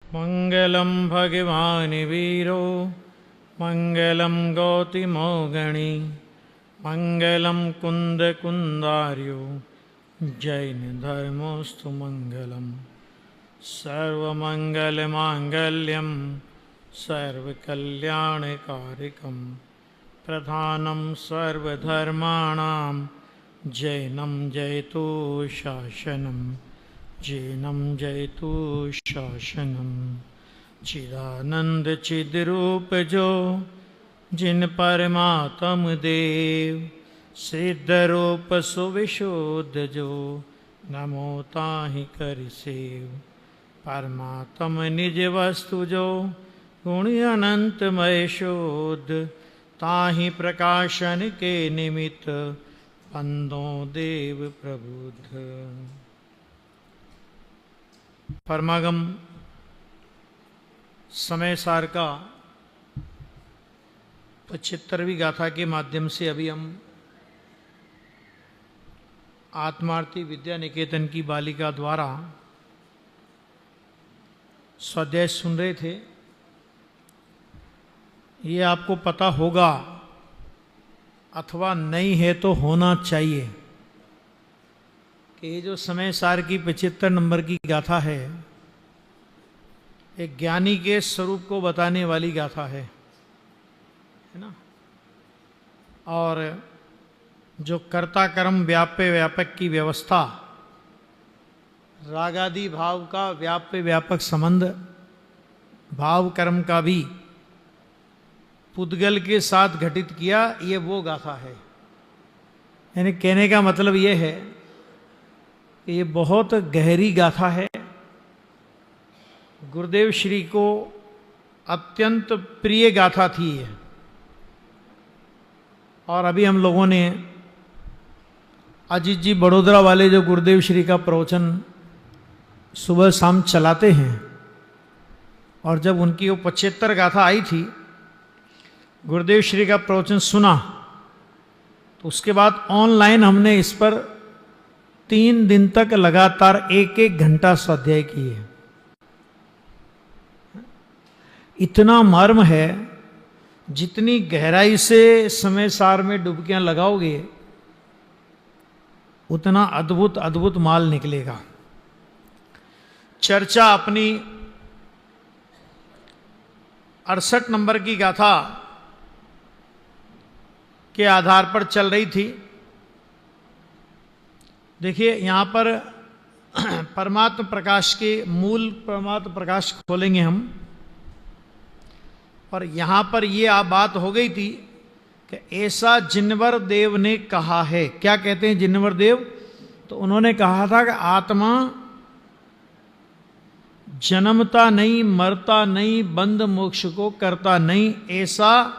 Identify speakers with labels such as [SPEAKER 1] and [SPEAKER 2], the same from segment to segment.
[SPEAKER 1] मंगलम भगवान वीरो मंगलम गौतमोगणी मंगलम कुंद कुंदार्यो जैन धर्मोस्तु मंगलम सर्वमंगल मांगल्यम सर्वकल्याणकारिकम प्रधानम सर्वधर्माणां जैनम जयतु शासनम जैनम जयतु शासनम। चिदानंद चिद्रूप जो जिन परमात्म देव सिद्ध रूप सुविशुद्ध जो नमो ताहि कर सेव। परमात्म निज वस्तु जो गुण अनंतमय शोध ताहि प्रकाशन के निमित्त बंदो देव प्रबुद्ध। परमागम समय सार का 75वीं गाथा के माध्यम से अभी हम आत्मार्थी विद्या निकेतन की बालिका द्वारा स्वाध्याय सुन रहे थे। ये आपको पता होगा अथवा नहीं है तो होना चाहिए कि ये जो समय सार की 75 नंबर की गाथा है एक ज्ञानी के स्वरूप को बताने वाली गाथा है ना। और जो कर्ता कर्म व्याप्य व्यापक की व्यवस्था, रागादि भाव का व्याप्य व्यापक संबंध, भाव कर्म का भी पुद्गल के साथ घटित किया, ये वो गाथा है। यानी कहने का मतलब ये है कि ये बहुत गहरी गाथा है, गुरुदेव श्री को अत्यंत प्रिय गाथा थी ये। और अभी हम लोगों ने अजीत जी बड़ोदरा वाले जो गुरुदेव श्री का प्रवचन सुबह शाम चलाते हैं, और जब उनकी वो 75 गाथा आई थी, गुरुदेव श्री का प्रवचन सुना, तो उसके बाद ऑनलाइन हमने इस पर 3 दिन तक लगातार 1-1 घंटा स्वाध्याय किए। इतना मर्म है, जितनी गहराई से समय सार में डुबकियां लगाओगे उतना अद्भुत अद्भुत माल निकलेगा। चर्चा अपनी 68 नंबर की गाथा के आधार पर चल रही थी। देखिए यहां पर परमात्म प्रकाश के मूल परमात्म प्रकाश खोलेंगे हम, और यहां पर यह बात हो गई थी कि ऐसा जिनवर देव ने कहा है। क्या कहते हैं जिनवर देव? तो उन्होंने कहा था कि आत्मा जन्मता नहीं, मरता नहीं, बंध मोक्ष को करता नहीं, ऐसा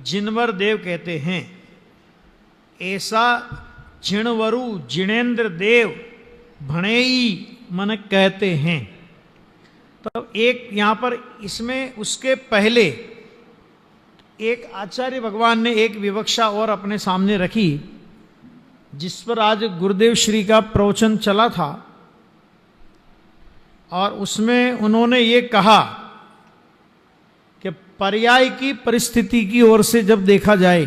[SPEAKER 1] जिनवर देव कहते हैं। ऐसा जिणवरु जिणेन्द्र देव भणेई मन कहते हैं। तो एक यहां पर इसमें उसके पहले एक आचार्य भगवान ने एक विवक्षा और अपने सामने रखी, जिस पर आज गुरुदेव श्री का प्रवचन चला था। और उसमें उन्होंने ये कहा कि पर्याय की परिस्थिति की ओर से जब देखा जाए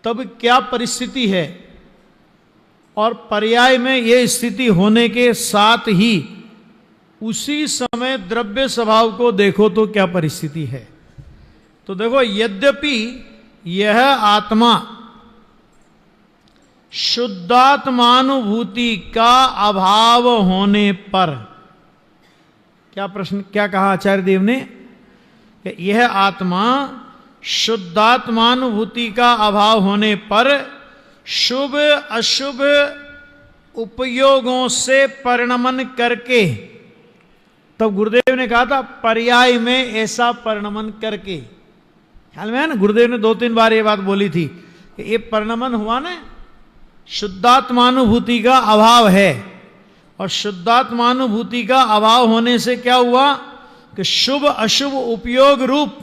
[SPEAKER 1] तब क्या परिस्थिति है, और पर्याय में ये स्थिति होने के साथ ही उसी समय द्रव्य स्वभाव को देखो तो क्या परिस्थिति है। तो देखो, यद्यपि यह आत्मा शुद्धात्मानुभूति का अभाव होने पर, क्या प्रश्न, क्या कहा आचार्य देव ने कि यह आत्मा शुद्धात्मानुभूति का अभाव होने पर शुभ अशुभ उपयोगों से परिणमन करके, तब गुरुदेव ने कहा था पर्याय में ऐसा परिणमन करके, ख्याल में है ना, गुरुदेव ने 2-3 बार ये बात बोली थी कि ये परिणमन हुआ ना, शुद्धात्मानुभूति का अभाव है। और शुद्धात्मानुभूति का अभाव होने से क्या हुआ कि शुभ अशुभ उपयोग रूप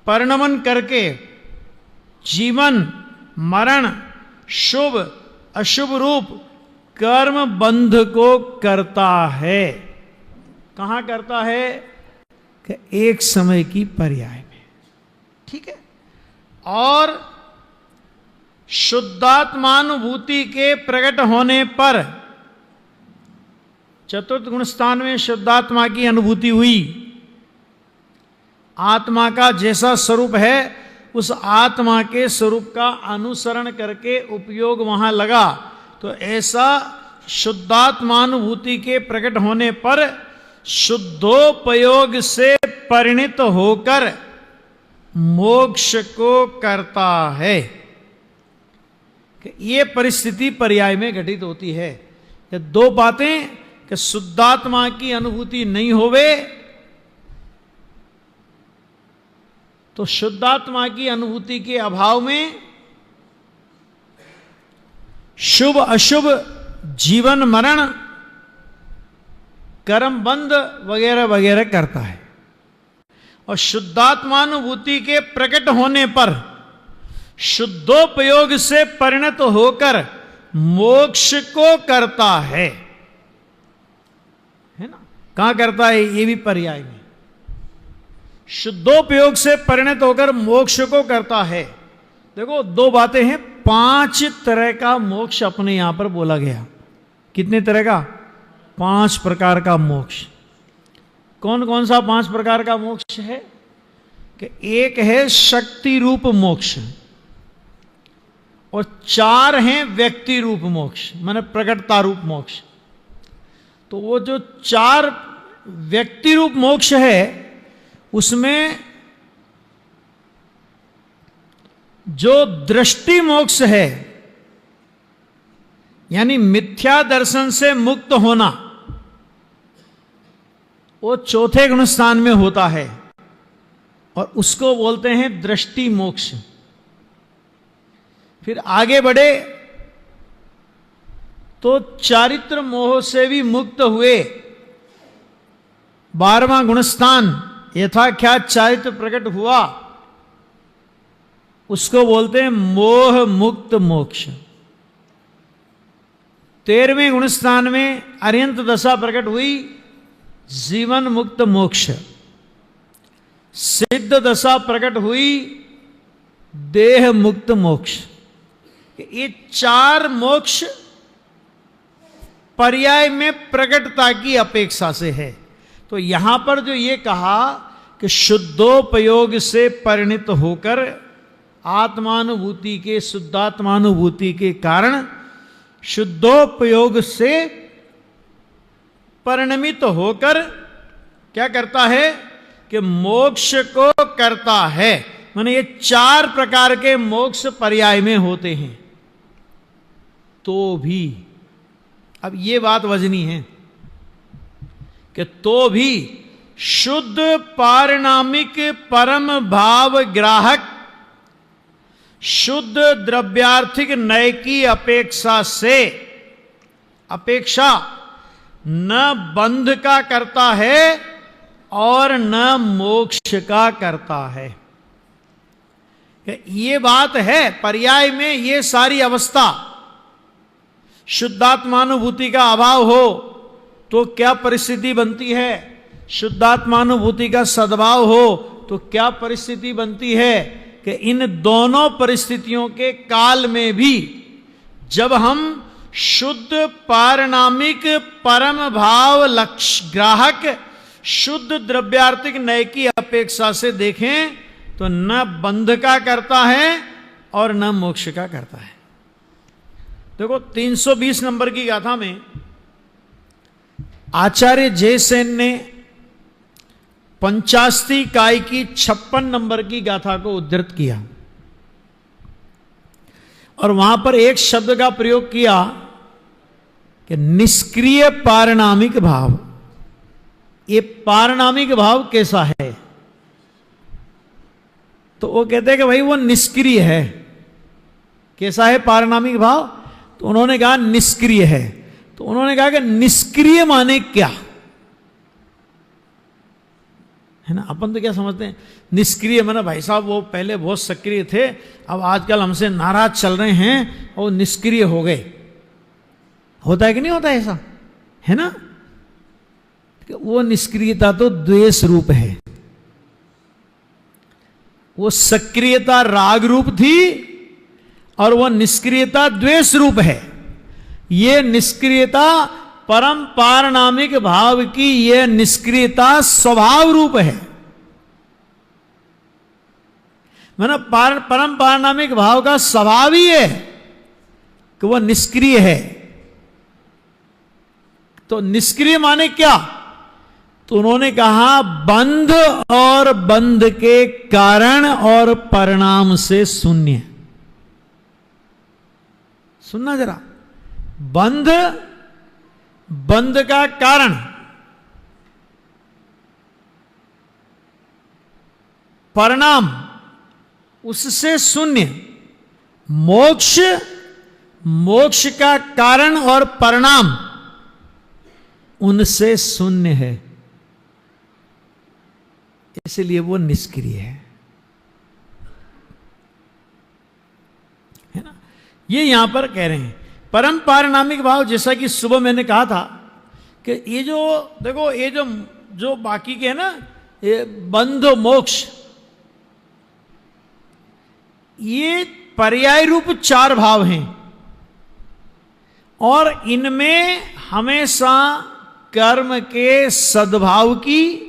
[SPEAKER 1] परिणमन करके जीवन मरण शुभ अशुभ रूप कर्म बंध को करता है। कहां करता है कि एक समय की पर्याय में, ठीक है। और शुद्धात्मानुभूति के प्रकट होने पर, चतुर्थ गुण स्थान में शुद्धात्मा की अनुभूति हुई, आत्मा का जैसा स्वरूप है उस आत्मा के स्वरूप का अनुसरण करके उपयोग वहां लगा, तो ऐसा शुद्धात्मानुभूति के प्रकट होने पर शुद्धोपयोग से परिणित होकर मोक्ष को करता है। कि ये परिस्थिति पर्याय में घटित होती है। ये दो बातें कि शुद्धात्मा की अनुभूति नहीं होवे तो शुद्धात्मा की अनुभूति के अभाव में शुभ अशुभ, जीवन मरण, कर्म बंध वगैरह वगैरह करता है। और शुद्धात्मानुभूति के प्रकट होने पर शुद्धोपयोग से परिणत होकर मोक्ष को करता है ना। कहां करता है? ये भी पर्याय में शुद्धोपयोग से परिणत होकर मोक्ष को करता है। देखो दो बातें हैं, 5 तरह का मोक्ष अपने यहां पर बोला गया। कितने तरह का? 5 प्रकार का मोक्ष। कौन कौन सा 5 प्रकार का मोक्ष है? कि एक है शक्ति रूप मोक्ष, और 4 हैं व्यक्ति रूप मोक्ष, माने प्रकटता रूप मोक्ष। तो वो जो 4 व्यक्ति रूप मोक्ष है उसमें जो दृष्टि मोक्ष है, यानी मिथ्या दर्शन से मुक्त होना, वो 4थे गुण स्थान में होता है और उसको बोलते हैं दृष्टि मोक्ष। फिर आगे बढ़े तो चारित्र मोह से भी मुक्त हुए, 12वां गुण स्थान यथाख्यात चारित्र प्रकट हुआ, उसको बोलते हैं मोह मुक्त मोक्ष। 13वें गुण स्थान में अर्यंत दशा प्रकट हुई, जीवन मुक्त मोक्ष। सिद्ध दशा प्रकट हुई, देह मुक्त मोक्ष। ये 4 मोक्ष पर्याय में प्रकटता की अपेक्षा से है। तो यहां पर जो ये कहा कि शुद्धोपयोग से परिणित होकर आत्मानुभूति के, शुद्धात्मानुभूति के कारण शुद्धोपयोग से परिणमित होकर क्या करता है कि मोक्ष को करता है। माने ये 4 प्रकार के मोक्ष पर्याय में होते हैं। तो भी अब ये बात वजनी है कि तो भी शुद्ध पारिणामिक परम भाव ग्राहक शुद्ध द्रव्यार्थिक नय की अपेक्षा न बंध का करता है और न मोक्ष का करता है। ये बात है पर्याय में। ये सारी अवस्था, शुद्धात्मानुभूति का अभाव हो तो क्या परिस्थिति बनती है, शुद्धात्मानुभूति का सद्भाव हो तो क्या परिस्थिति बनती है, कि इन दोनों परिस्थितियों के काल में भी जब हम शुद्ध पारिणामिक परम भाव लक्ष्य ग्राहक शुद्ध द्रव्यार्थिक नय की अपेक्षा से देखें तो न बंध का करता है और न मोक्ष का करता है। देखो 320 नंबर की गाथा में आचार्य जयसेन ने पंचास्ती काय की 56 नंबर की गाथा को उद्धृत किया और वहां पर एक शब्द का प्रयोग किया कि निष्क्रिय पारिणामिक भाव। ये पारिणामिक भाव कैसा है? तो वो कहते हैं कि भाई वो निष्क्रिय है। कैसा है पारिणामिक भाव? तो उन्होंने कहा निष्क्रिय है। तो उन्होंने कहा कि निष्क्रिय माने क्या है ना। अपन तो क्या समझते हैं निष्क्रिय माने भाई साहब वो पहले बहुत सक्रिय थे, अब आजकल हमसे नाराज चल रहे हैं और निष्क्रिय हो गए। होता है कि नहीं होता ऐसा, है ना? वो निष्क्रियता तो द्वेष रूप है। वो सक्रियता राग रूप थी और वह निष्क्रियता द्वेष रूप है। ये निष्क्रियता परम पारनामिक भाव की, यह निष्क्रियता स्वभाव रूप है। मतलब परम पारनामिक भाव का स्वभाव ही है कि वह निष्क्रिय है। तो निष्क्रिय माने क्या? तो उन्होंने कहा बंध और बंध के कारण और परिणाम से शून्य। सुनना जरा, बंध, बंध का कारण, परिणाम उससे शून्य। मोक्ष, मोक्ष का कारण और परिणाम उनसे शून्य है, इसलिए वो निष्क्रिय है ना। ये यहां पर कह रहे हैं परम पारनामिक भाव। जैसा कि सुबह मैंने कहा था कि ये जो देखो, ये जो बाकी के है ना, ये बंध मोक्ष, ये पर्याय रूप चार भाव हैं और इनमें हमेशा कर्म के सद्भाव की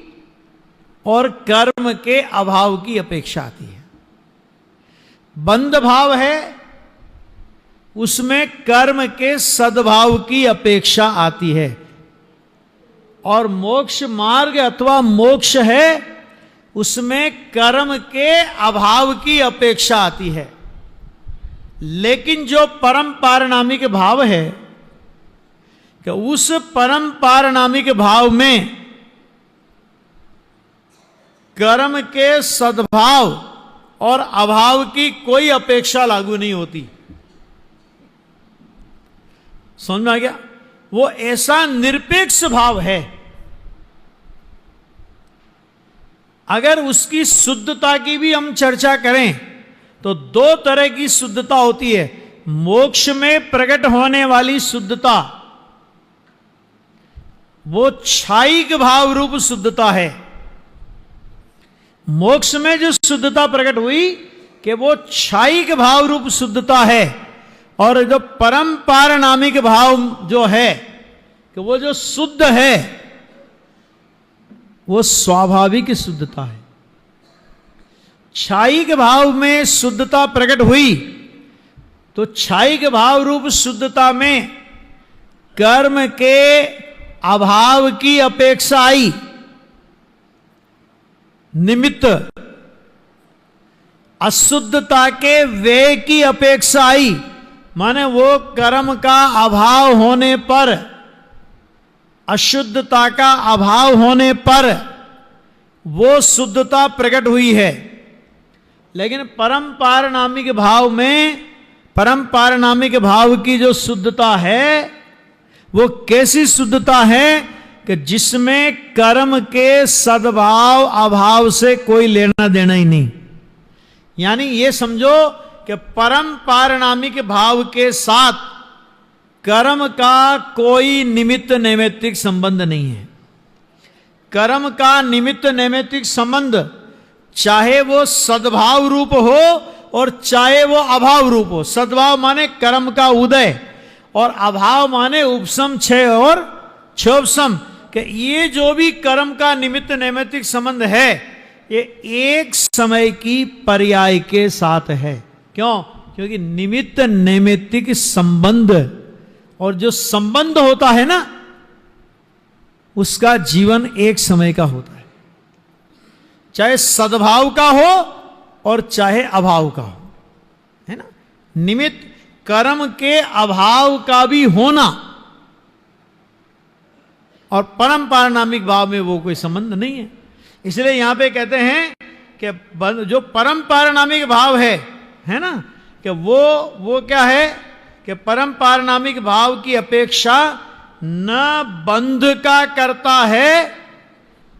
[SPEAKER 1] और कर्म के अभाव की अपेक्षा आती है। बंध भाव है, उसमें कर्म के सद्भाव की अपेक्षा आती है, और मोक्ष मार्ग अथवा मोक्ष है, उसमें कर्म के अभाव की अपेक्षा आती है। लेकिन जो परम पारनामिक भाव है कि उस परम पारनामिक भाव में कर्म के सद्भाव और अभाव की कोई अपेक्षा लागू नहीं होती। समझ में आ गया? वो ऐसा निरपेक्ष भाव है। अगर उसकी शुद्धता की भी हम चर्चा करें तो दो तरह की शुद्धता होती है। मोक्ष में प्रकट होने वाली शुद्धता वो क्षायिक भाव रूप शुद्धता है। मोक्ष में जो शुद्धता प्रकट हुई कि वो क्षायिक भाव रूप शुद्धता है, और जो परम पारनामिक भाव जो है कि वो जो शुद्ध है वो स्वाभाविक शुद्धता है। क्षायिक भाव में शुद्धता प्रकट हुई तो क्षायिक भाव रूप शुद्धता में कर्म के अभाव की अपेक्षा आई, निमित्त अशुद्धता के व्यय की अपेक्षा आई। माने वो कर्म का अभाव होने पर, अशुद्धता का अभाव होने पर वो शुद्धता प्रकट हुई है। लेकिन परम पारनामिक भाव में, परम पारनामिक भाव की जो शुद्धता है वो कैसी शुद्धता है कि जिसमें कर्म के सद्भाव अभाव से कोई लेना देना ही नहीं। यानी ये समझो कि परम पारनामिक भाव के साथ कर्म का कोई निमित्त नैमित्तिक संबंध नहीं है। कर्म का निमित्त नैमित्तिक संबंध चाहे वो सद्भाव रूप हो और चाहे वो अभाव रूप हो। सद्भाव माने कर्म का उदय और अभाव माने उपशम क्षय और क्षोभशम, कि ये जो भी कर्म का निमित्त नैमित्तिक संबंध है ये एक समय की पर्याय के साथ है। क्यों? क्योंकि निमित्त नैमित्तिक संबंध और जो संबंध होता है ना उसका जीवन एक समय का होता है, चाहे सद्भाव का हो और चाहे अभाव का हो, है ना। निमित्त कर्म के अभाव का भी होना और परम पारनामिक भाव में वो कोई संबंध नहीं है। इसलिए यहां पे कहते हैं कि जो परम पारनामिक भाव है ना, कि वो क्या है कि परम पारनामिक भाव की अपेक्षा न बंध का करता है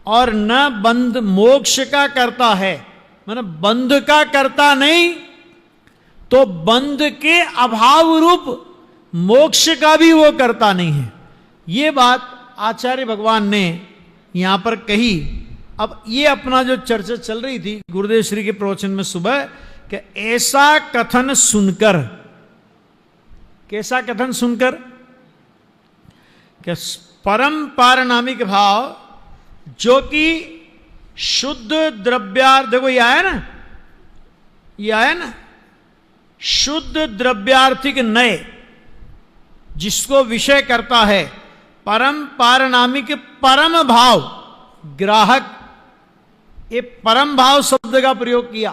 [SPEAKER 1] और न बंध मोक्ष का करता है। मतलब बंध का करता नहीं तो बंध के अभाव रूप मोक्ष का भी वो करता नहीं है। ये बात आचार्य भगवान ने यहां पर कही। अब ये अपना जो चर्चा चल रही थी गुरुदेव श्री के प्रवचन में सुबह, कि ऐसा कथन सुनकर, कैसा कथन सुनकर, कि परम पारनामिक भाव जो कि शुद्ध द्रव्यार्थ, देखो ये आया ना, ये आया ना, शुद्ध द्रव्यार्थिक नय जिसको विषय करता है, परम पारनामिक परम भाव ग्राहक, ये परम भाव शब्द का प्रयोग किया।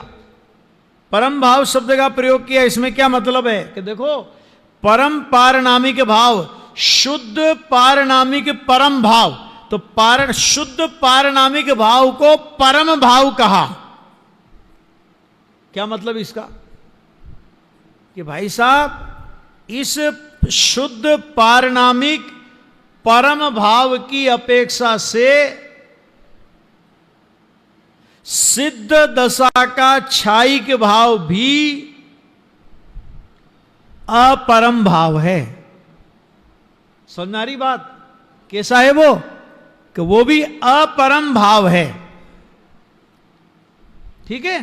[SPEAKER 1] परम भाव शब्द का प्रयोग किया, इसमें क्या मतलब है कि देखो, परम पारनामिक भाव, शुद्ध पारनामिक परम भाव, तो शुद्ध पारनामिक भाव को परम भाव कहा। क्या मतलब इसका, कि भाई साहब इस शुद्ध पारनामिक परम भाव की अपेक्षा से सिद्ध दशा का छायिक भाव भी अपरम भाव है। समझ आ रही बात, कैसा है वो, कि वो भी अपरम भाव है। ठीक है,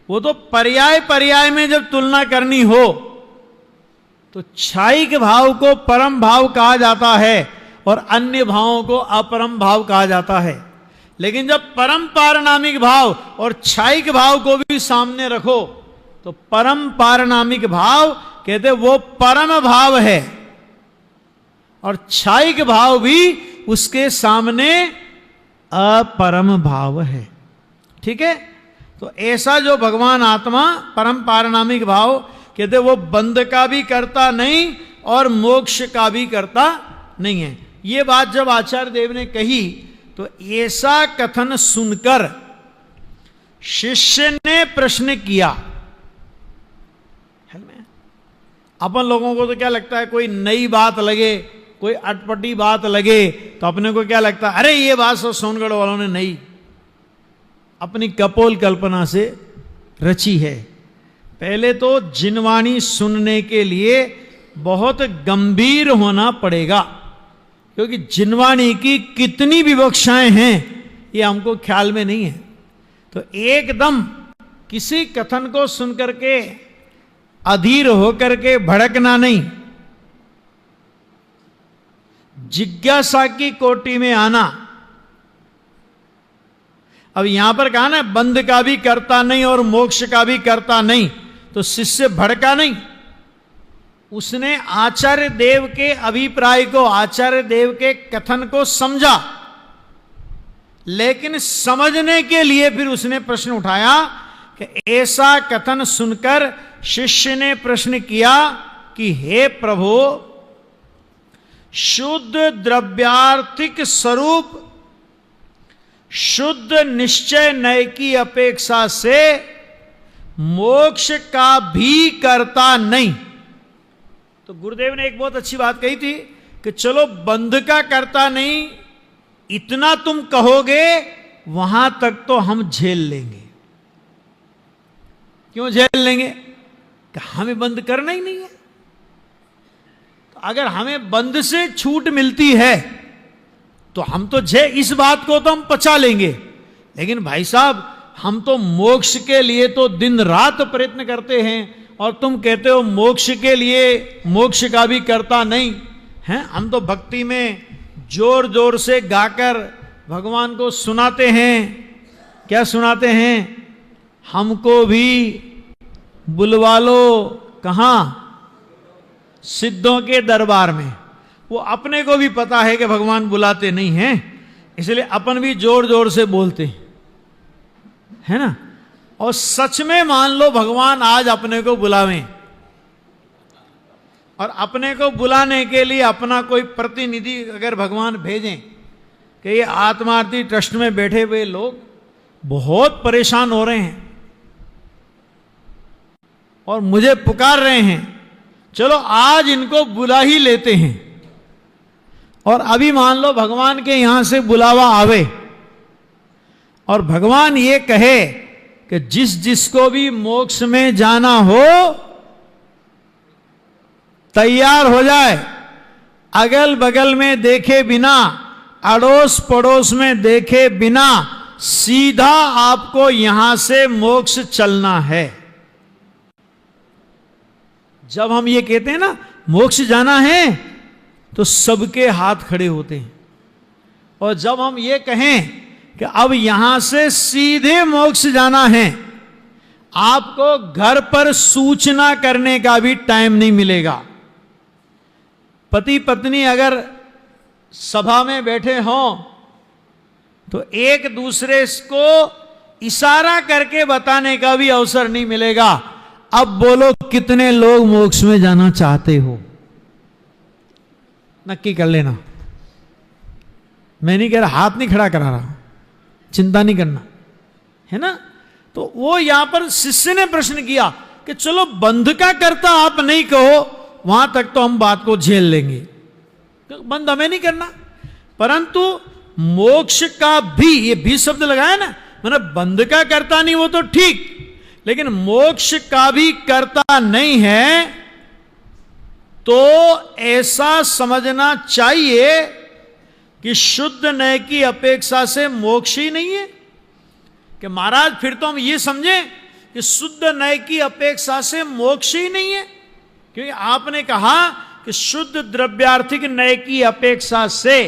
[SPEAKER 1] वो तो पर्याय पर्याय में जब तुलना करनी हो तो छायिक भाव को परम भाव कहा जाता है और अन्य भावों को अपरम भाव कहा जाता है। लेकिन जब परम पारनामिक भाव और छायिक भाव को भी सामने रखो तो परम पारनामिक भाव कहते वो परम भाव है और छायिक भाव भी उसके सामने अपरम भाव है। ठीक है, तो ऐसा जो भगवान आत्मा परम पारनामिक भाव कहते वो बंध का भी करता नहीं और मोक्ष का भी करता नहीं है। ये बात जब आचार्य देव ने कही तो ऐसा कथन सुनकर शिष्य ने प्रश्न किया। अपन लोगों को तो क्या लगता है, कोई नई बात लगे, कोई अटपटी बात लगे तो अपने को क्या लगता है, अरे ये बात सब सोनगढ़ वालों ने नई अपनी कपोल कल्पना से रची है। पहले तो जिनवाणी सुनने के लिए बहुत गंभीर होना पड़ेगा, क्योंकि जिनवाणी की कितनी विवक्षाएं हैं ये हमको ख्याल में नहीं है। तो एकदम किसी कथन को सुनकर के अधीर होकर के भड़कना नहीं, जिज्ञासा की कोटि में आना। अब यहां पर कहा ना, बंध का भी करता नहीं और मोक्ष का भी करता नहीं, तो शिष्य भड़का नहीं, उसने आचार्य देव के अभिप्राय को, आचार्य देव के कथन को समझा। लेकिन समझने के लिए फिर उसने प्रश्न उठाया कि ऐसा कथन सुनकर शिष्य ने प्रश्न किया कि हे प्रभु, शुद्ध द्रव्यार्थिक स्वरूप शुद्ध निश्चय नय की अपेक्षा से मोक्ष का भी करता नहीं। तो गुरुदेव ने एक बहुत अच्छी बात कही थी कि चलो बंध का करता नहीं, इतना तुम कहोगे वहां तक तो हम झेल लेंगे। क्यों झेल लेंगे? कि हमें बंद करना ही नहीं है। तो अगर हमें बंद से छूट मिलती है तो हम तो इस बात को तो हम पचा लेंगे। लेकिन भाई साहब, हम तो मोक्ष के लिए तो दिन रात प्रयत्न करते हैं और तुम कहते हो मोक्ष के लिए मोक्ष का भी करता नहीं है। हम तो भक्ति में जोर जोर से गाकर भगवान को सुनाते हैं। क्या सुनाते हैं? हमको भी बुलवा लो। कहां? सिद्धों के दरबार में। वो अपने को भी पता है कि भगवान बुलाते नहीं हैं, इसलिए अपन भी जोर जोर से बोलते है ना। और सच में मान लो भगवान आज अपने को बुलावें और अपने को बुलाने के लिए अपना कोई प्रतिनिधि अगर भगवान भेजें कि ये आत्मा आरती ट्रस्ट में बैठे हुए लोग बहुत परेशान हो रहे हैं और मुझे पुकार रहे हैं, चलो आज इनको बुला ही लेते हैं। और अभी मान लो भगवान के यहां से बुलावा आवे और भगवान ये कहे कि जिसको भी मोक्ष में जाना हो तैयार हो जाए, अगल बगल में देखे बिना अड़ोस पड़ोस में देखे बिना सीधा आपको यहां से मोक्ष चलना है। जब हम ये कहते हैं ना मोक्ष जाना है, तो सबके हाथ खड़े होते हैं। और जब हम ये कहें कि अब यहां से सीधे मोक्ष जाना है, आपको घर पर सूचना करने का भी टाइम नहीं मिलेगा। पति पत्नी अगर सभा में बैठे हों तो एक दूसरे को इशारा करके बताने का भी अवसर नहीं मिलेगा। अब बोलो कितने लोग मोक्ष में जाना चाहते हो? नक्की कर लेना। मैं नहीं कह रहा, हाथ नहीं खड़ा करा रहा, चिंता नहीं करना, है ना। तो वो यहां पर शिष्य ने प्रश्न किया कि चलो बंध का कर्ता आप नहीं कहो, वहां तक तो हम बात को झेल लेंगे, तो बंध हमें नहीं करना, परंतु मोक्ष का भी, ये भी शब्द लगाया ना, मतलब बंध का कर्ता नहीं वो तो ठीक, लेकिन मोक्ष का भी कर्ता नहीं है, तो ऐसा समझना चाहिए कि शुद्ध नय की अपेक्षा से मोक्ष ही नहीं है। कि महाराज फिर तो हम ये समझें कि शुद्ध नय की अपेक्षा से मोक्ष ही नहीं है, क्योंकि आपने कहा कि शुद्ध द्रव्यार्थिक नय की अपेक्षा से,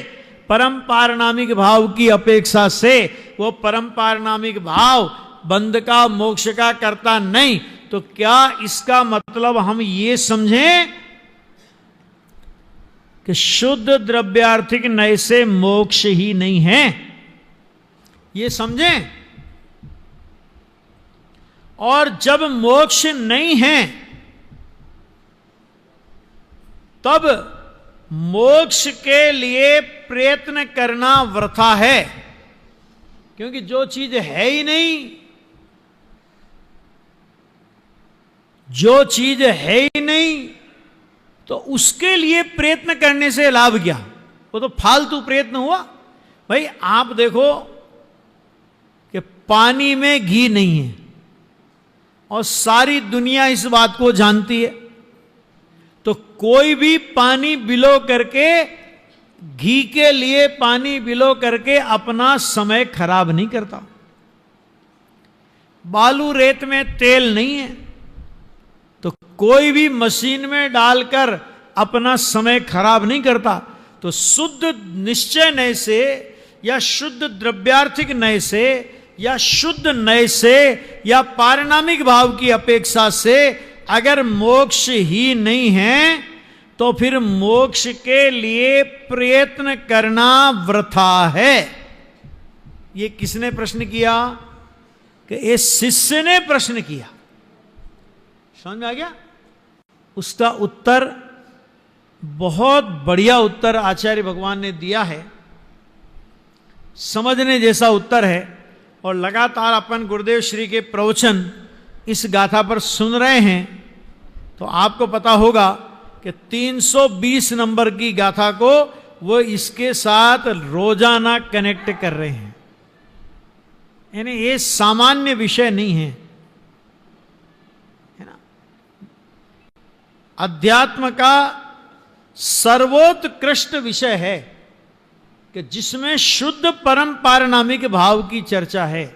[SPEAKER 1] परम पारनामिक भाव की अपेक्षा से, वो परम पारनामिक भाव बंध का मोक्ष का करता नहीं, तो क्या इसका मतलब हम ये समझें कि शुद्ध द्रव्यार्थिक नय से मोक्ष ही नहीं है? ये समझें। और जब मोक्ष नहीं है तब मोक्ष के लिए प्रयत्न करना वृथा है, क्योंकि जो चीज है ही नहीं, जो चीज है ही नहीं, तो उसके लिए प्रयत्न करने से लाभ क्या? वो तो फालतू प्रयत्न हुआ। भाई आप देखो कि पानी में घी नहीं है और सारी दुनिया इस बात को जानती है, तो कोई भी पानी बिलो करके, घी के लिए पानी बिलो करके अपना समय खराब नहीं करता। बालू रेत में तेल नहीं है, तो कोई भी मशीन में डालकर अपना समय खराब नहीं करता। तो शुद्ध निश्चय नय से या शुद्ध द्रव्यार्थिक नय से या शुद्ध नय से या पारिणामिक भाव की अपेक्षा से अगर मोक्ष ही नहीं है, तो फिर मोक्ष के लिए प्रयत्न करना वृथा है। ये किसने प्रश्न किया? कि इस शिष्य ने प्रश्न किया। समझ में आ गया? उसका उत्तर, बहुत बढ़िया उत्तर आचार्य भगवान ने दिया है, समझने जैसा उत्तर है। और लगातार अपन गुरुदेव श्री के प्रवचन इस गाथा पर सुन रहे हैं, तो आपको पता होगा कि 320 नंबर की गाथा को वो इसके साथ रोजाना कनेक्ट कर रहे हैं। यानी ये सामान्य विषय नहीं है, है ना। अध्यात्म का सर्वोत्कृष्ट विषय है कि जिसमें शुद्ध परम पारनामिक भाव की चर्चा है,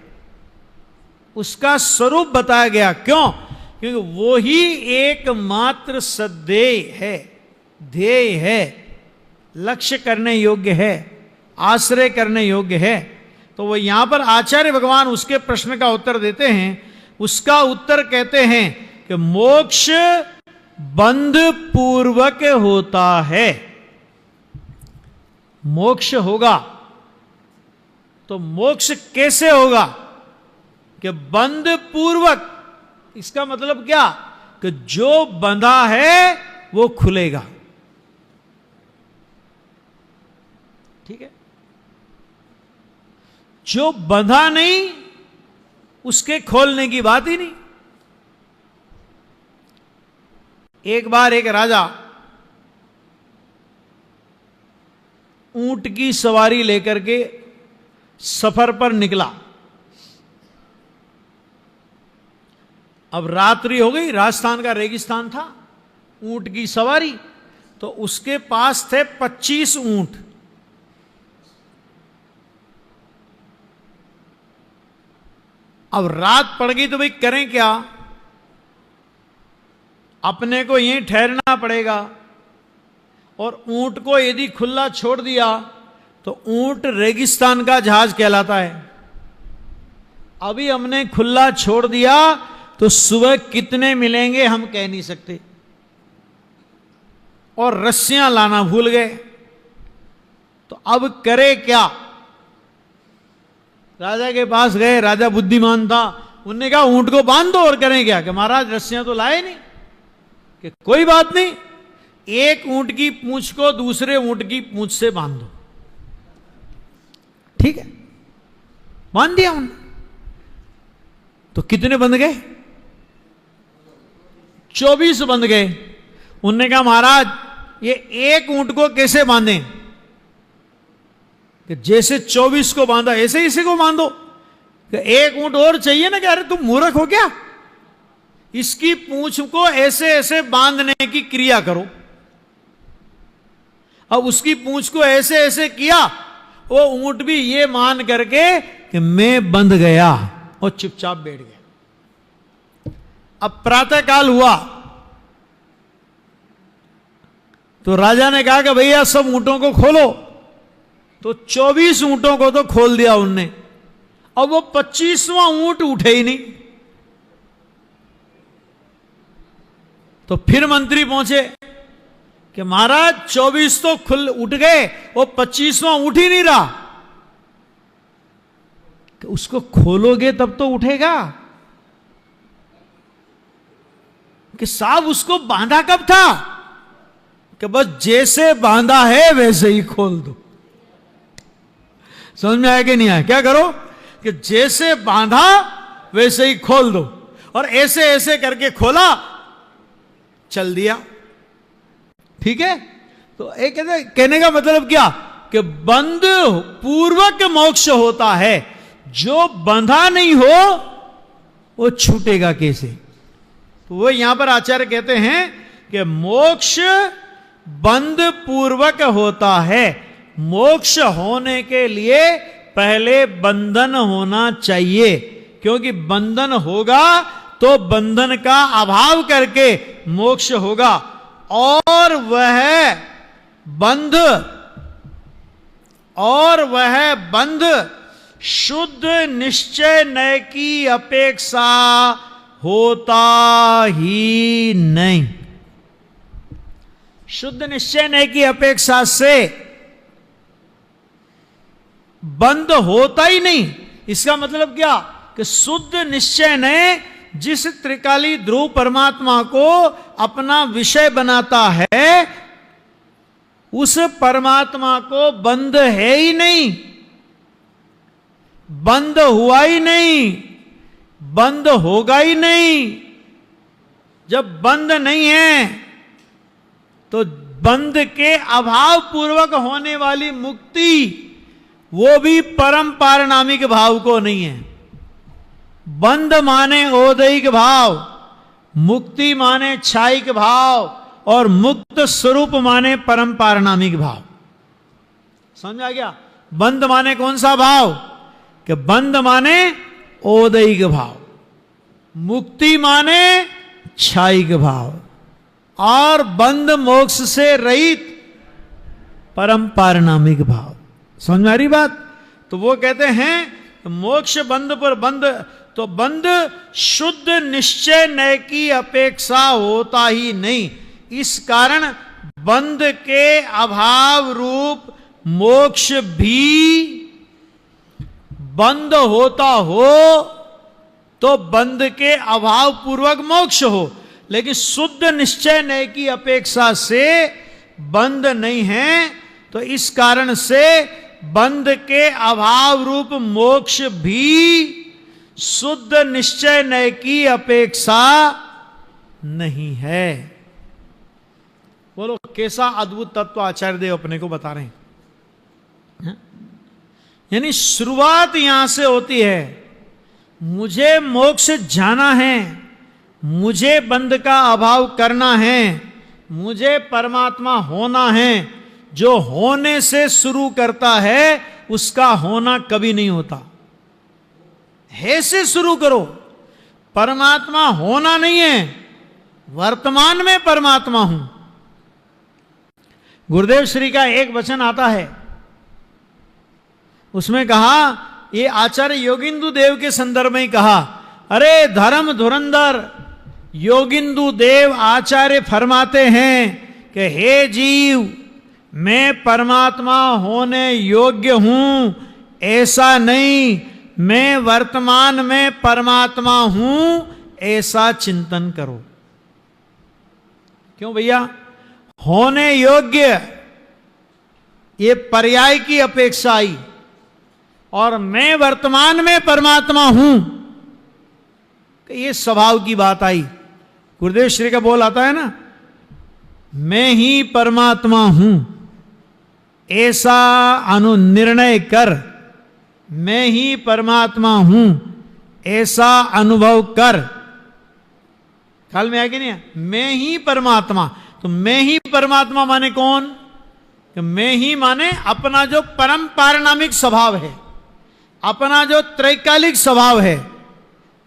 [SPEAKER 1] उसका स्वरूप बताया गया। क्यों? क्योंकि वो ही एकमात्र सद्देय है, ध्येय है, लक्ष्य करने योग्य है, आश्रय करने योग्य है। तो वो यहां पर आचार्य भगवान उसके प्रश्न का उत्तर देते हैं। उसका उत्तर कहते हैं कि मोक्ष बंध पूर्वक होता है। मोक्ष होगा तो मोक्ष कैसे होगा? कि बंध पूर्वक। इसका मतलब क्या? कि जो बंधा है वो खुलेगा। ठीक है? जो बंधा नहीं उसके खोलने की बात ही नहीं। एक बार एक राजा ऊंट की सवारी लेकर के सफर पर निकला। अब रात्रि हो गई, राजस्थान का रेगिस्तान था, ऊंट की सवारी, तो उसके पास थे 25 ऊंट। अब रात पड़ गई तो भाई करें क्या? अपने को यहीं ठहरना पड़ेगा। और ऊंट को यदि खुला छोड़ दिया तो ऊंट रेगिस्तान का जहाज कहलाता है। अभी हमने खुला छोड़ दिया तो सुबह कितने मिलेंगे हम कह नहीं सकते। और रस्सियां लाना भूल गए, तो अब करे क्या? राजा के पास गए, राजा बुद्धिमान था, उनने कहा ऊंट को बांध दो। और करें क्या? कि महाराज रस्सियां तो लाए नहीं। कि कोई बात नहीं, एक ऊंट की पूंछ को दूसरे ऊंट की पूंछ से बांध दो। ठीक है, बांध दिया उन्होंने। तो कितने बंध गए? 24 बंध गए। उनने कहा महाराज ये एक ऊंट को कैसे बांधें? कि जैसे 24 को बांधा ऐसे इसी को बांधो। कि एक ऊंट और चाहिए ना? कि अरे तुम मूर्ख हो क्या? इसकी पूंछ को ऐसे ऐसे बांधने की क्रिया करो। अब उसकी पूंछ को ऐसे ऐसे किया, वो ऊंट भी ये मान करके कि मैं बंध गया और चुपचाप बैठ गया। अब प्रातः काल हुआ तो राजा ने कहा कि भैया सब ऊंटों को खोलो। तो 24 ऊंटों को तो खोल दिया उनने। अब वो 25वां ऊंट उठे ही नहीं। तो फिर मंत्री पहुंचे कि महाराज 24 तो खुल उठ गए, वो 25वां उठ ही नहीं रहा। कि उसको खोलोगे तब तो उठेगा। कि साहब उसको बांधा कब था? कि बस जैसे बांधा है वैसे ही खोल दो। समझ में आया कि नहीं आया? क्या करो कि जैसे बांधा वैसे ही खोल दो। और ऐसे ऐसे करके खोला, चल दिया। ठीक है, तो एक कहने का मतलब क्या? कि बंध पूर्वक मोक्ष होता है। जो बंधा नहीं हो वो छूटेगा कैसे? तो वो यहां पर आचार्य कहते हैं कि मोक्ष बंध पूर्वक होता है। मोक्ष होने के लिए पहले बंधन होना चाहिए, क्योंकि बंधन होगा तो बंधन का अभाव करके मोक्ष होगा। और वह बंध शुद्ध निश्चय नय की अपेक्षा होता ही नहीं। शुद्ध निश्चय नय की अपेक्षा से बंध होता ही नहीं। इसका मतलब क्या? कि शुद्ध निश्चय नय जिस त्रिकाली ध्रुव परमात्मा को अपना विषय बनाता है, उस परमात्मा को बंध है ही नहीं, बंध हुआ ही नहीं, बंध होगा ही नहीं। जब बंध नहीं है तो बंध के अभाव पूर्वक होने वाली मुक्ति, वो भी परम पारनामिक भाव को नहीं है। बंध माने औदैहिक भाव, मुक्ति माने छायिक भाव, और मुक्त स्वरूप माने परम पारनामिक भाव। समझ आ गया? बंध माने कौन सा भाव? कि बंध माने औदैहिक भाव, मुक्ति माने छायिक भाव, और बंध मोक्ष से रहित परम पारनामिक भाव। समझ में आ रही बात? तो वो कहते हैं मोक्ष बंध पर बंध, तो बंध शुद्ध निश्चय नय की अपेक्षा होता ही नहीं। इस कारण बंध के अभाव रूप मोक्ष भी बंध होता हो तो बंध के अभाव पूर्वक मोक्ष हो, लेकिन शुद्ध निश्चय नय की अपेक्षा से बंध नहीं है। तो इस कारण से बंध के अभाव रूप मोक्ष भी शुद्ध निश्चय नय की अपेक्षा नहीं है। बोलो कैसा अद्भुत तत्व आचार्य देव अपने को बता रहे हैं। यानी शुरुआत यहां से होती है, मुझे मोक्ष जाना है, मुझे बंध का अभाव करना है, मुझे परमात्मा होना है। जो होने से शुरू करता है उसका होना कभी नहीं होता, है से शुरू करो। परमात्मा होना नहीं है, वर्तमान में परमात्मा हूं। गुरुदेव श्री का एक वचन आता है, उसमें कहा, ये आचार्य योगिंदु देव के संदर्भ में ही कहा, अरे धर्म धुरंधर योगिंदु देव आचार्य फरमाते हैं कि हे जीव, मैं परमात्मा होने योग्य हूं, ऐसा नहीं, मैं वर्तमान में परमात्मा हूं, ऐसा चिंतन करो। क्यों भैया? होने योग्य ये पर्याय की अपेक्षा आई, और मैं वर्तमान में परमात्मा हूं, ये स्वभाव की बात आई। गुरुदेव श्री का बोल आता है ना, मैं ही परमात्मा हूं, ऐसा अनुनिर्णय कर, मैं ही परमात्मा हूं, ऐसा अनुभव कर। ख्याल में आया कि नहीं? मैं ही परमात्मा, तो मैं ही परमात्मा माने कौन? कि मैं ही माने अपना जो परम पारणामिक स्वभाव है, अपना जो त्रैकालिक स्वभाव है,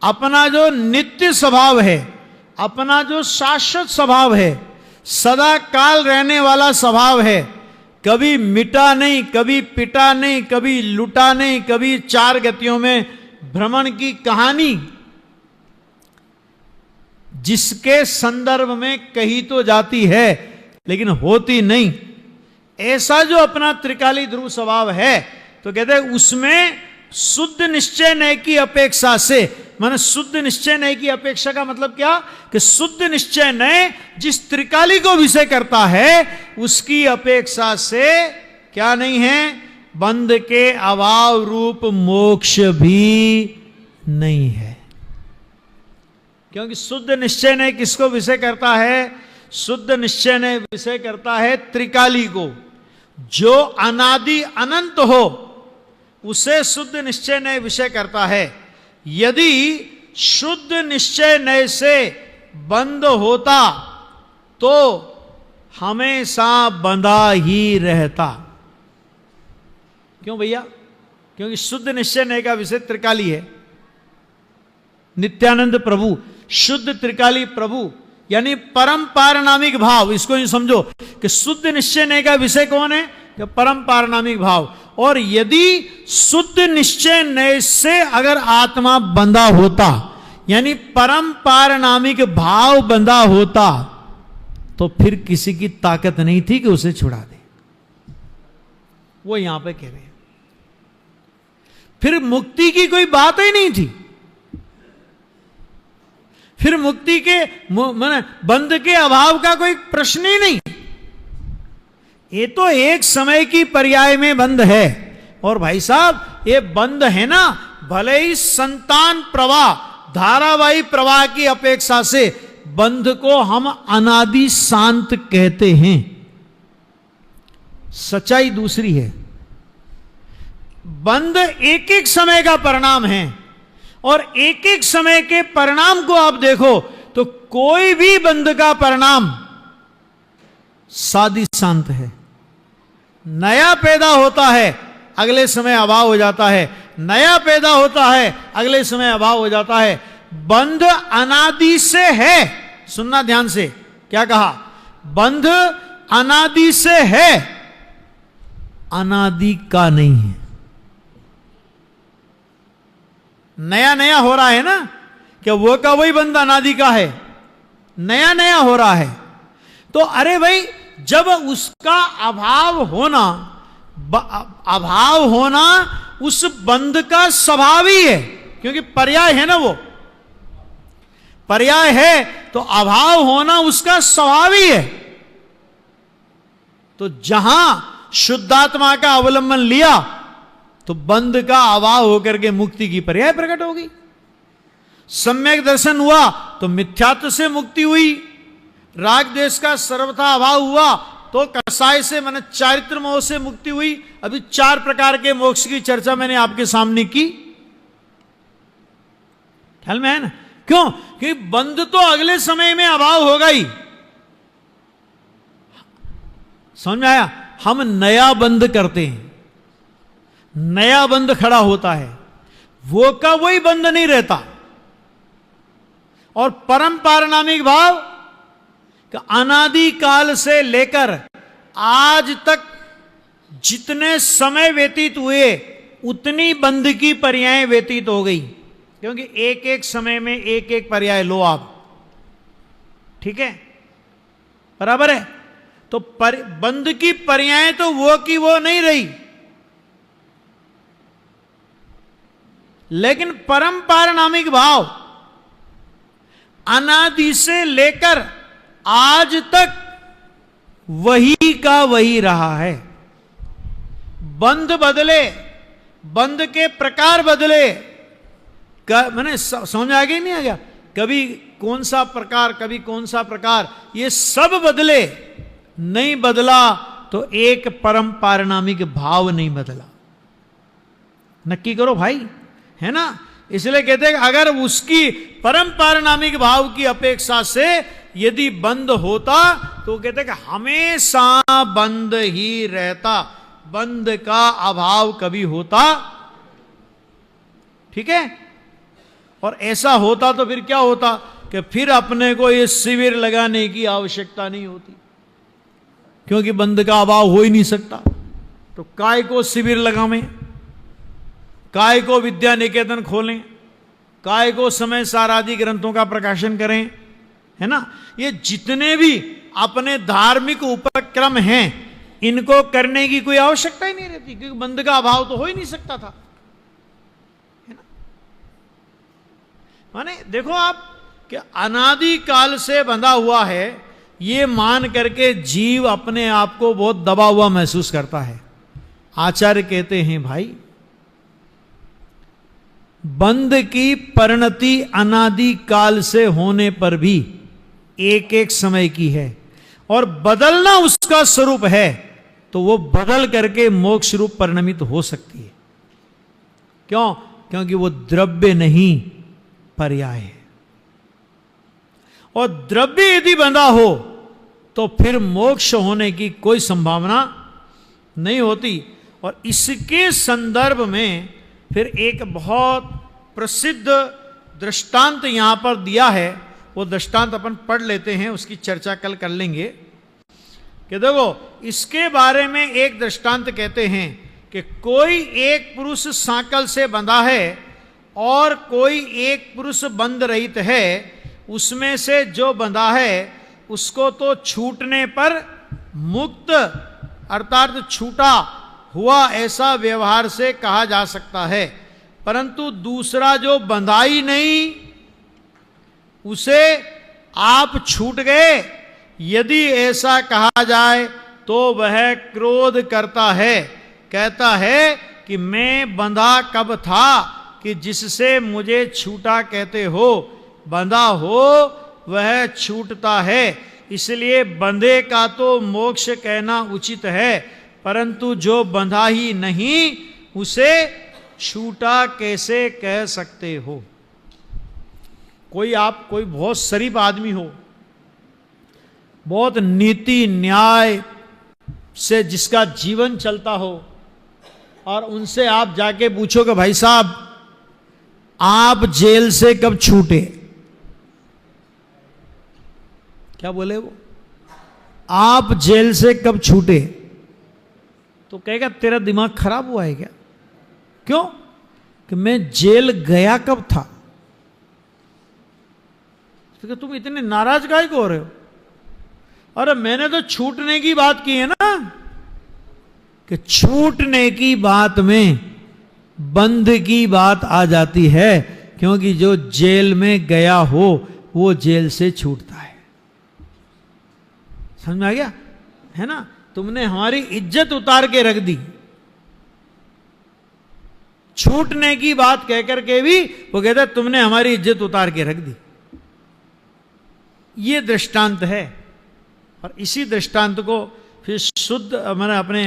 [SPEAKER 1] अपना जो नित्य स्वभाव है, अपना जो शाश्वत स्वभाव है, सदा काल रहने वाला स्वभाव है, कभी मिटा नहीं, कभी पिटा नहीं, कभी लुटा नहीं, कभी चार गतियों में भ्रमण की कहानी जिसके संदर्भ में कही तो जाती है लेकिन होती नहीं, ऐसा जो अपना त्रिकाली ध्रुव स्वभाव है, तो कहते हैं उसमें शुद्ध निश्चय नय की अपेक्षा से, माने शुद्ध निश्चय नय की अपेक्षा का मतलब क्या? कि शुद्ध निश्चय नय जिस त्रिकाली को विषय करता है उसकी अपेक्षा से क्या नहीं है? बंध के अभाव रूप मोक्ष भी नहीं है। क्योंकि शुद्ध निश्चय नय किसको विषय करता है? शुद्ध निश्चय नय विषय करता है त्रिकाली को। जो अनादि अनंत हो उसे शुद्ध निश्चय नय विषय करता है। यदि शुद्ध निश्चय नय से बंद होता तो हमेशा बंधा ही रहता। क्यों भैया? क्योंकि शुद्ध निश्चय नय का विषय त्रिकाली है। नित्यानंद प्रभु शुद्ध त्रिकाली प्रभु यानी परम पारनामिक भाव, इसको यूं समझो कि शुद्ध निश्चय नय का विषय कौन है? कि परम पारनामिक भाव। और यदि शुद्ध निश्चय नय से अगर आत्मा बंधा होता यानी परम पारनामिक भाव बंधा होता तो फिर किसी की ताकत नहीं थी कि उसे छुड़ा दे। वो यहां पे कह रहे हैं फिर मुक्ति की कोई बात ही नहीं थी, फिर मुक्ति के माने बंध के अभाव का कोई प्रश्न ही नहीं। ये तो एक समय की पर्याय में बंध है। और भाई साहब ये बंध है ना, भले ही संतान प्रवाह धारावाही प्रवाह की अपेक्षा से बंध को हम अनादि शांत कहते हैं। सच्चाई दूसरी है, बंध एक एक समय का परिणाम है और एक एक समय के परिणाम को आप देखो तो कोई भी बंध का परिणाम सादी शांत है। नया पैदा होता है अगले समय अभाव हो जाता है, नया पैदा होता है अगले समय अभाव हो जाता है। बंध अनादि से है, सुनना ध्यान से, क्या कहा? बंध अनादि से है, अनादि का नहीं है। नया नया हो रहा है ना, क्या वो का वही बंध अनादि का है? नया नया हो रहा है। तो अरे भाई जब उसका अभाव होना उस बंध का स्वभाव ही है, क्योंकि पर्याय है ना, वो पर्याय है तो अभाव होना उसका स्वभाव ही है। तो जहां शुद्धात्मा का अवलंबन लिया तो बंध का अभाव होकर के मुक्ति की पर्याय प्रकट होगी। सम्यक दर्शन हुआ तो मिथ्यात्व से मुक्ति हुई, राग द्वेष का सर्वथा अभाव हुआ तो कसाय से माने चारित्र मोह से मुक्ति हुई। अभी 4 प्रकार के मोक्ष की चर्चा मैंने आपके सामने की, ख्याल में है ना? क्यों? क्योंकि बंध तो अगले समय में अभाव होगा ही। समझ में आया? हम नया बंध करते हैं, नया बंध खड़ा होता है, वो का वही बंध नहीं रहता। और परम पारनामिक भाव कि अनादि काल से लेकर आज तक जितने समय व्यतीत हुए उतनी बंध की पर्याय व्यतीत हो गई, क्योंकि एक एक समय में एक एक पर्याय लो आप, ठीक है, बराबर है। तो बंध की पर्याय तो वो की वो नहीं रही, लेकिन परम पारनामिक भाव अनादि से लेकर आज तक वही का वही रहा है। बंध बदले, बंध के प्रकार बदले, मैंने समझ आ गया नहीं आ गया, कभी कौन सा प्रकार कभी कौन सा प्रकार, ये सब बदले, नहीं बदला तो एक परम पारनामिक भाव नहीं बदला। नक्की करो भाई, है ना। इसलिए कहते हैं कि अगर उसकी परम पारनामिक भाव की अपेक्षा से यदि बंद होता तो कहते हैं कि हमेशा बंद ही रहता, बंद का अभाव कभी होता, ठीक है। और ऐसा होता तो फिर क्या होता कि फिर अपने को ये शिविर लगाने की आवश्यकता नहीं होती, क्योंकि बंद का अभाव हो ही नहीं सकता। तो काय को शिविर लगावें, काय को विद्या निकेतन खोलें, काय को समय सार आदि ग्रंथों का प्रकाशन करें, है ना। ये जितने भी अपने धार्मिक उपक्रम हैं इनको करने की कोई आवश्यकता ही नहीं रहती, क्योंकि बंध का अभाव तो हो ही नहीं सकता था, है ना। माने देखो आप कि अनादि काल से बंधा हुआ है, ये मान करके जीव अपने आप को बहुत दबा हुआ महसूस करता है। आचार्य कहते हैं भाई, बंध की परिणति अनादि काल से होने पर भी एक एक समय की है, और बदलना उसका स्वरूप है, तो वो बदल करके मोक्ष रूप परिणमित हो सकती है। क्यों? क्योंकि वो द्रव्य नहीं, पर्याय है। और द्रव्य यदि बंधा हो तो फिर मोक्ष होने की कोई संभावना नहीं होती। और इसके संदर्भ में फिर एक बहुत प्रसिद्ध दृष्टांत यहां पर दिया है, वो दृष्टांत अपन पढ़ लेते हैं, उसकी चर्चा कल कर लेंगे। कि देखो इसके बारे में एक दृष्टांत कहते हैं कि कोई एक पुरुष सांकल से बंधा है और कोई एक पुरुष बंध रहित है, उसमें से जो बंधा है उसको तो छूटने पर मुक्त अर्थात छूटा हुआ ऐसा व्यवहार से कहा जा सकता है, परंतु दूसरा जो बंधा ही नहीं उसे आप छूट गए, यदि ऐसा कहा जाए तो वह क्रोध करता है, कहता है कि मैं बंधा कब था कि जिससे मुझे छूटा कहते हो, बंधा हो वह छूटता है, इसलिए बंधे का तो मोक्ष कहना उचित है, परंतु जो बंधा ही नहीं उसे छूटा कैसे कह सकते हो। कोई बहुत शरीफ आदमी हो, बहुत नीति न्याय से जिसका जीवन चलता हो, और उनसे आप जाके पूछो कि भाई साहब आप जेल से कब छूटे, क्या बोले वो, आप जेल से कब छूटे, तो कहेगा तेरा दिमाग खराब हुआ है क्या। क्यों? कि मैं जेल गया कब था। तो तुम इतने नाराज काहे को हो रहे हो। अरे मैंने तो छूटने की बात की है ना, कि छूटने की बात में बंध की बात आ जाती है, क्योंकि जो जेल में गया हो वो जेल से छूटता है। समझ में आ गया, है ना। तुमने हमारी इज्जत उतार के रख दी, छूटने की बात कहकर के भी वो कहता है तुमने हमारी इज्जत उतार के रख दी। ये दृष्टांत है, और इसी दृष्टांत को फिर शुद्ध मैंने अपने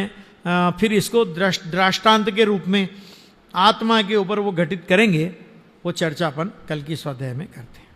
[SPEAKER 1] फिर इसको दृष्टांत के रूप में आत्मा के ऊपर वो घटित करेंगे, वो चर्चा अपन कल की स्वाध्याय में करते हैं।